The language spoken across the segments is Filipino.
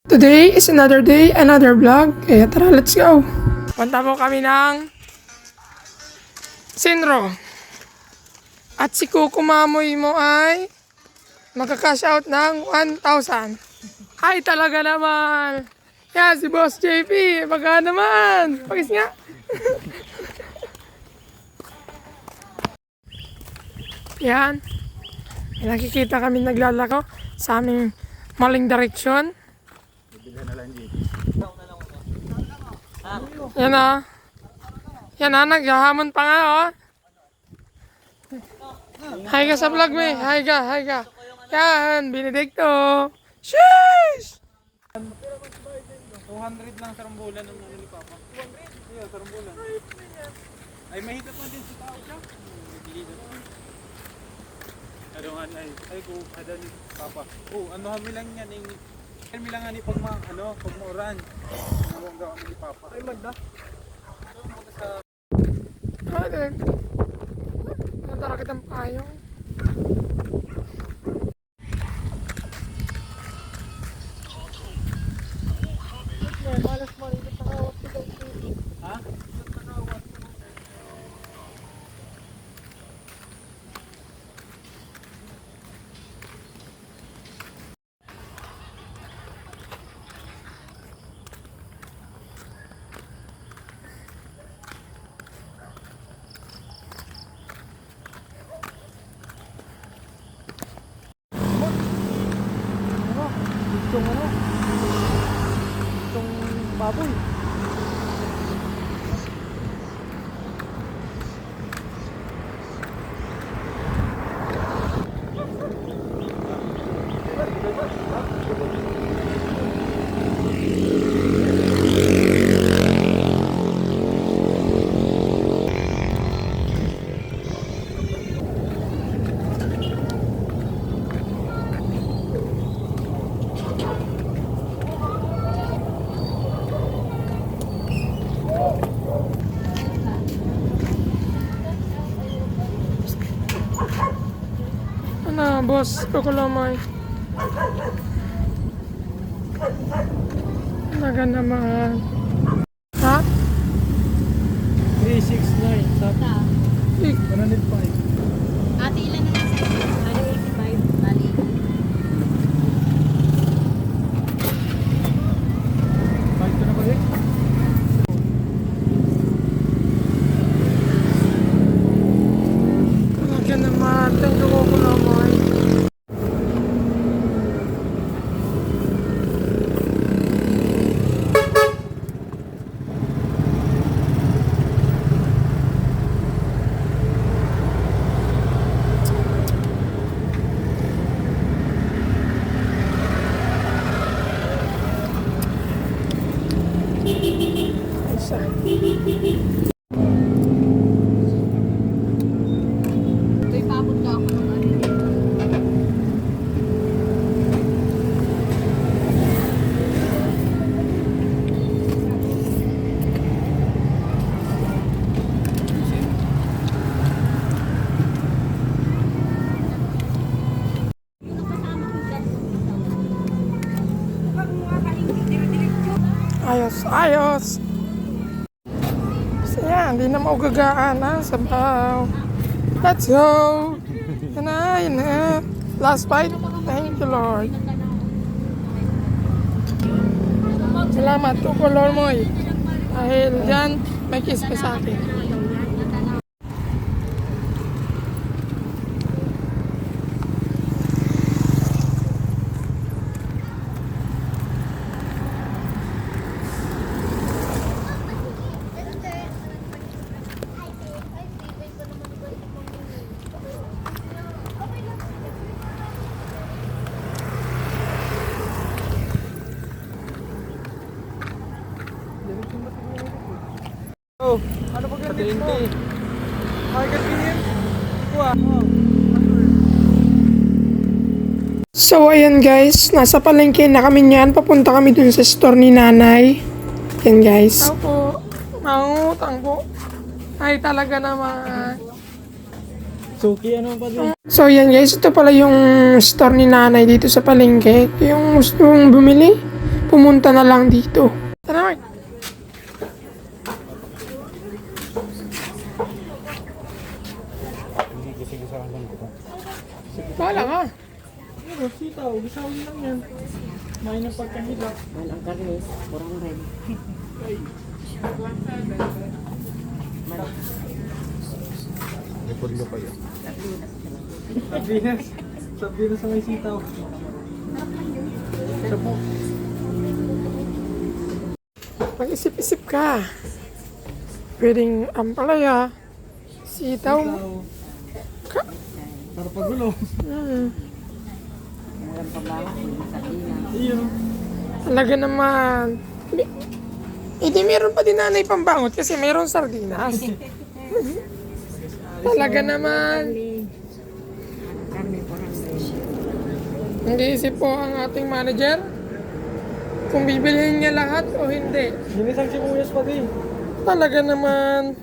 Today is another day, another vlog. Kaya tara, let's go. Punta po kami ng Sinro. At si Kuko Mamoy mo ay magka-cash out ng 1,000. Ay, talaga naman. Yan, si Boss JP. Baka naman. Pagis nga. Yan. May nakikita kami naglalako sa aming maling direksyon. Yan na. Yan na, naghahamon pa nga oh. Hi ka sa vlog mo eh. Hi ka. Yan, Benedicto. Sheesh! 200 lang sarumbulan ng mga ni Papa. 200? Yeah, sarumbulan. Ay, mahigit man din si tao siya. Aduhan ay ko ada ni Papa. Ano kami lang yan kami lang ani pag pag mauran. Ano ang gawin ni Papa? Ay magda. Ay, natara kitang payong. Malas mo rin sa kawat ko. Ha? Itong baboy. Ano, boss, kukulamay. Talaga naman. Ha? 369 sa 105. Ate, ilan na nasa? Bali, 85. Bali. Balik ko na ba eh? Talaga naman. Thank you, kukulamay. Isa. Ito'y paabot ka ako ng ano. Ayos. So yan, hindi na maugagaan ha, sabaw. Let's go. Yan na. Last bite. Thank you, Lord. Salamat, Lord mo eh. Dahil dyan, may kiss ka sa akin. Oh, ano ba ganito mo? Ay, ganyan. Kuha. So ayan guys, nasa palengke na kami niyan. Papunta kami dun sa store ni nanay. Yan guys. Tao po. Mangutang po. Ay talaga naman. Suki, ano pa din? So yan guys, ito pala yung store ni nanay dito sa palengke. Yung gusto mong bumili, pumunta na lang dito. Tara, Mark. Bahala ka. Sitaw, gisawin lang yan. May ng pagkahila. Walang karnis, kurang red. Repod lo kayo. Sabi na sa may sitaw. Sabi. Mag-isip-isip ka. Pwedeng ampalaya, sitaw. Ka- Para pagulo. Walang pabaho, sardinas. Iyo. Talaga naman. Hindi meron pa din nanay pambangot kasi meron sardinas. Talaga naman. Karne, kurang red. Nag-iisip po ang ating manager kung bibilhin niya lahat o hindi. Ginisang sibuyas pa din. Talaga naman.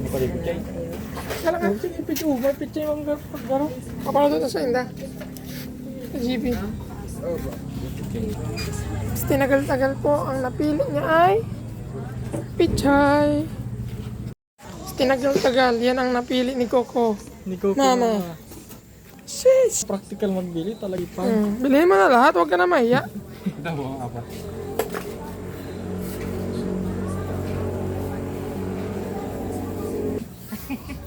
Napaligid kayo. Talaga. Sige, pityo. Pityo yung paggaro. Kapalo doon sa inda. Sa GP. Mas tinagal-tagal po ang napili niya ay pichay. Mas tinagal-tagal. Yan ang napili ni Coco. Ni Coco. Mama. Sheesh. Practical magbili talaga pa. Bilhin mo na lahat. Huwag ka na mahiya. Ito mo ang apat.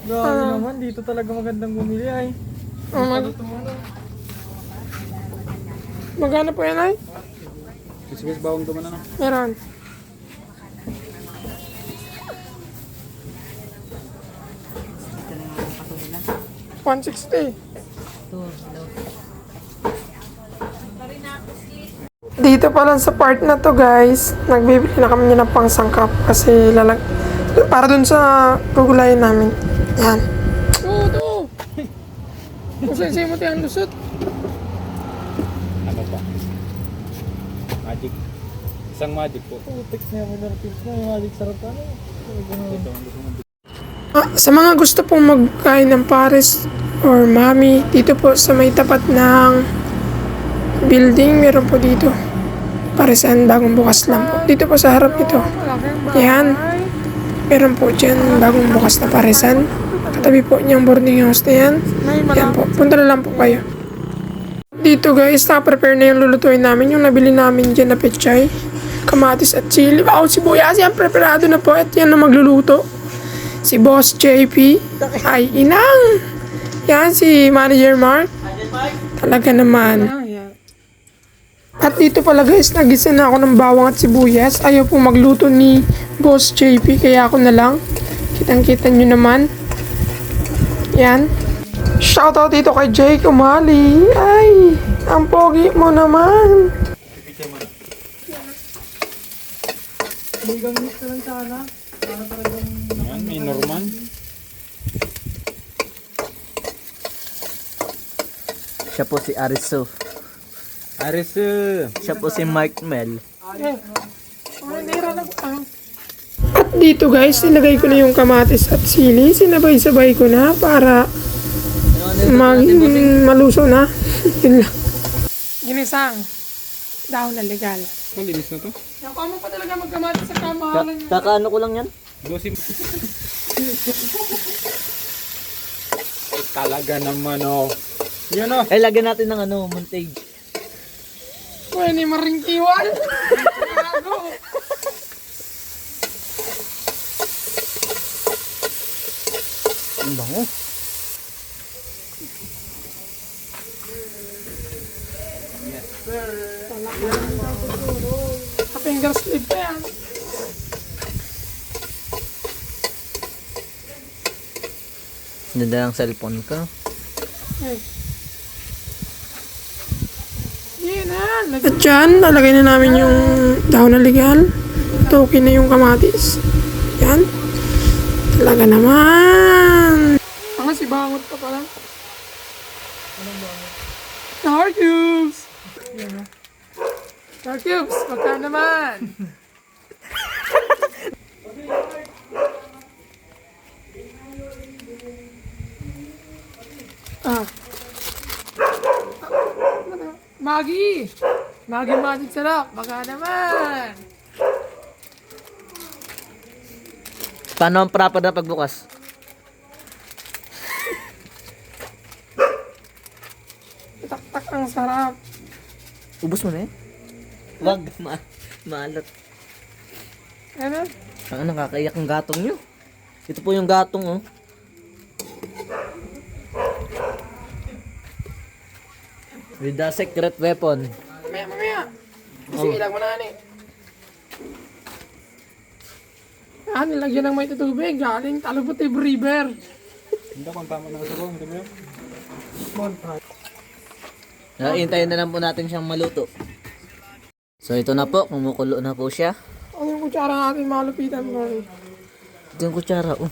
Grabe naman, dito talaga magandang bumili ay. Magkano po yan ay? Sige, bawang duman na. Meron. Ito na nga ang patulan. 160. Ito, daw. Dito pa lang sa part na to guys, nagbibili na kami ng pangsangkap kasi para dun sa gugulayan namin. Yan. Oo, ito. Kung sa'yo mo tiyang lusot. Ano pa? Magic. Isang magic po. Putik na yung minarapins na yung magic sarap ka na. Sa mga gusto pong magkain ng pares or mami, dito po sa may tapat ng building, meron po dito. Paresan, bagong bukas lang po. Dito po sa harap ito. Yan. Meron po dyan, bagong bukas na paresan. Katabi po niyang boarding house na yan. Yan po, punta na lang po kayo. Dito guys, naka-prepare na yung lulutuin namin. Yung nabili namin dyan na pechay, kamatis at chili. Bawang sibuyas, yan, preparado na po. At yan na magluluto. Si Boss JP ay inang. Yan, si Manager Mark. Talaga naman. At dito pala guys, nagisa na ako ng bawang at sibuyas. Ayaw po magluto ni Boss JP, kaya ako na lang. Kitang-kita nyo naman. Yan. Shoutout dito kay Jake Umali. Ay, ang pogi mo naman. Ligang mix na lang sana. Para talagang... Naman, may Norman. Siya po si Arisu. Arisu. Siya po si Mark Mel. At dito guys, nilagay ko na yung kamatis at sili. Sinabay-sabay ko na para maluso na. Yun lang. Ginisang. Daw na legal. Malinis na to? Nakuha mo pa talaga magkamatis sa kamahalan. Kakaano ko lang yan? Dosim. Ay, talaga naman oh. Yun oh. Ay, lagyan natin ng ano, montage. Pwede maringkiwan. Gago. Ang bango. Finger slip pa yan. Ganda ang cellphone ko. At dyan, lalagay na namin yung dahon na legal. Toki na yung kamatis. Yan. Talaga naman. Ang si bangot pa pala. Anong bangot? Star Cubes! Star Cubes, magkano naman? Maggie! Maggie Magic Sarap. Baka naman. Paano ang proper na pagbukas? Tak-tak ang sarap. Ubus mo na eh. Wag, maalat. Ano? Ang nakakaiyak ang gatong nyo. Ito po yung gatong oh. With the secret weapon. Mamaya. Kasi ilang mo na ni. Nilagyan ng may tutubig. Galing Taluputib River. Hindi kung tama na sa kong, di ba? Hintayin na lang po natin siyang maluto. So ito na po, kumukulo na po siya. Ano yung kutsara natin malupitan mo? Ito yung kutsara oh.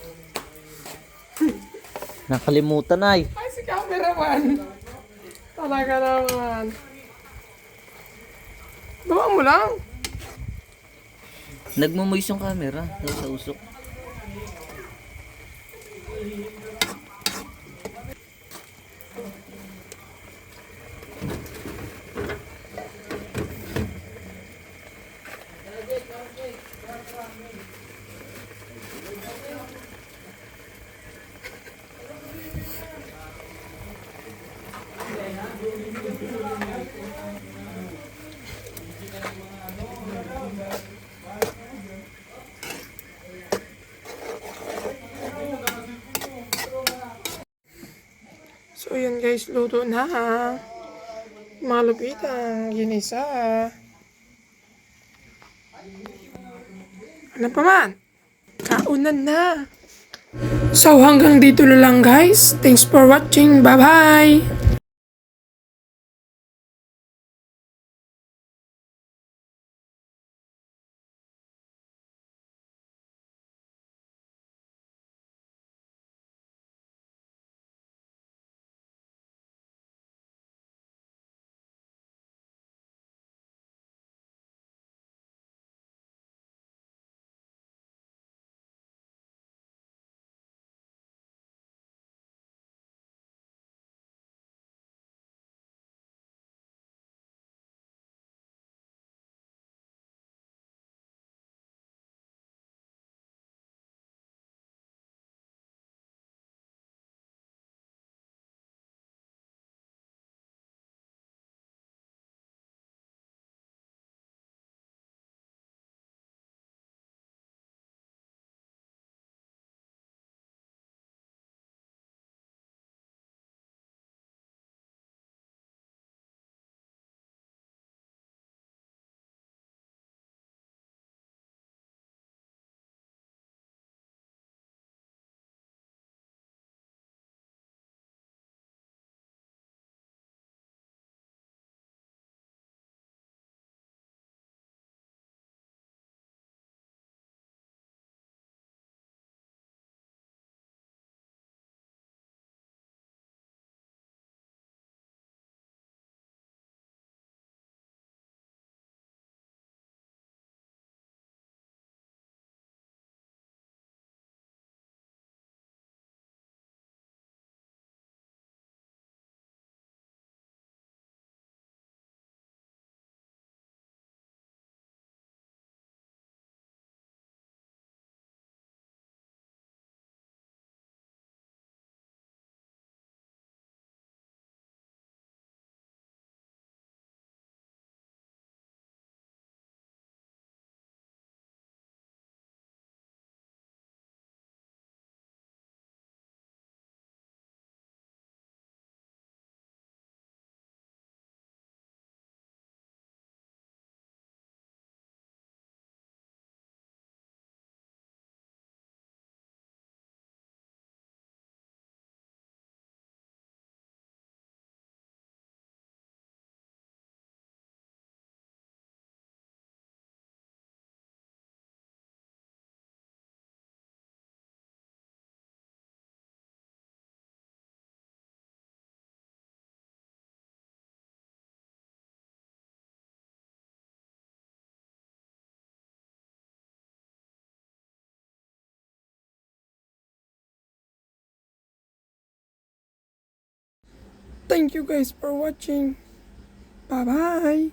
Nakalimutan ay. Ay, si cameraman. Talaga naman. Gawa mo lang. Nagmamoist yung camera sa usok. So yun guys, luto na. Malupitan, ginisa. Ano pa man? Kaunan na. So hanggang dito na lang guys. Thanks for watching. Bye-bye. Thank you guys for watching. Bye-bye!